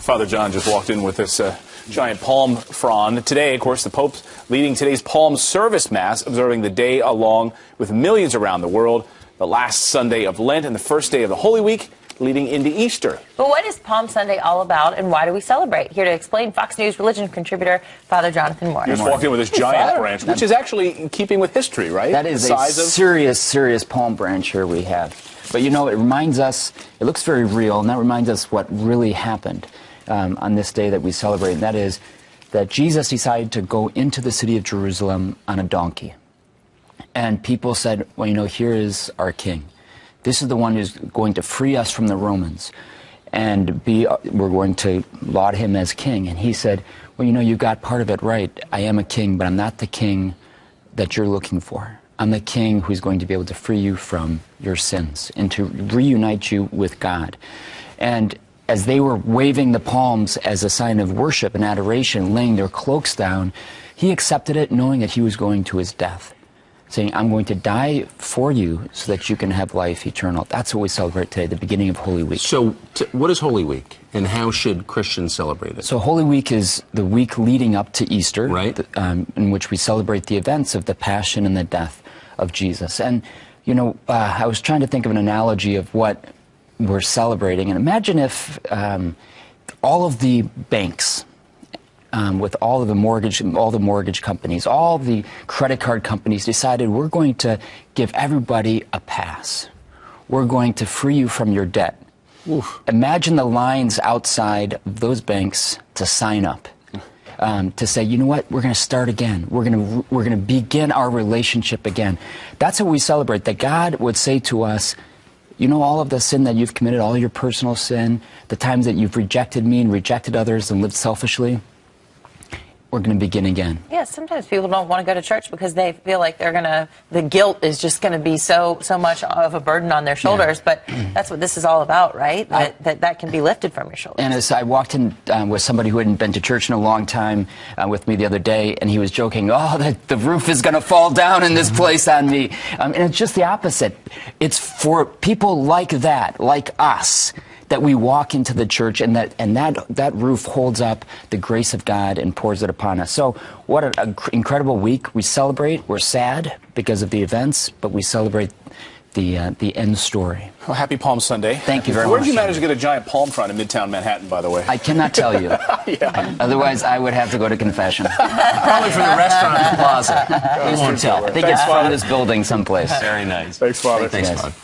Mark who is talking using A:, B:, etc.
A: Father John just walked in with this giant palm frond. Today, of course, the Pope's leading today's Palm Service Mass, observing the day along with millions around the world. The last Sunday of Lent and the first day of the Holy Week, leading into Easter.
B: But what is Palm Sunday all about, and why do we celebrate? Here to explain, Fox News religion contributor Father Jonathan Moore.
A: He just walked in with this giant branch, which is actually in keeping with history, right?
C: That is a serious palm branch here we have. But you know, it reminds us, it looks very real, and that reminds us what really happened on this day that we celebrate, and that is that Jesus decided to go into the city of Jerusalem on a donkey. And people said, well, you know, here is our king. This is the one who's going to free us from the Romans, and we're going to laud him as king. And he said, well, you know, you got part of it right. I am a king, but I'm not the king that you're looking for. I'm the king who's going to be able to free you from your sins and to reunite you with God. And as they were waving the palms as a sign of worship and adoration, laying their cloaks down, he accepted it knowing that he was going to his death, saying, I'm going to die for you so that you can have life eternal. That's what we celebrate today, the beginning of Holy Week.
D: So what is Holy Week, and how should Christians celebrate it?
C: So Holy Week is the week leading up to Easter,
D: right?
C: In which we celebrate the events of the Passion and the death of Jesus. And, you know, I was trying to think of an analogy of what we're celebrating. And imagine if all of the banks, with all the mortgage companies, all the credit card companies decided we're going to give everybody a pass. We're going to free you from your debt. Oof. Imagine the lines outside of those banks to sign up, to say, you know what, we're going to start again. We're going to begin our relationship again. That's what we celebrate, that God would say to us, you know, all of the sin that you've committed, all your personal sin, the times that you've rejected me and rejected others and lived selfishly, we're going to begin again.
B: Yeah, sometimes people don't want to go to church because they feel like the guilt is just going to be so much of a burden on their shoulders. Yeah. But that's what this is all about, right? That can be lifted from your shoulders.
C: And as I walked in with somebody who hadn't been to church in a long time with me the other day, and he was joking, oh, the roof is going to fall down in this place on me. And it's just the opposite. It's for people like that, like us, that we walk into the church, and that roof holds up the grace of God and pours it upon us. So what an incredible week. We celebrate. We're sad because of the events, but we celebrate the end story.
A: Well, happy Palm Sunday.
C: Thank you very much.
A: Where did you manage to get a giant palm frond in Midtown Manhattan, by the way?
C: I cannot tell you.
A: Yeah.
C: Otherwise, I would have to go to confession.
D: Probably from the restaurant in the plaza.
C: I won't tell. I think it's from this building someplace.
D: Very nice.
A: Thanks, Father.
D: Thanks, Father.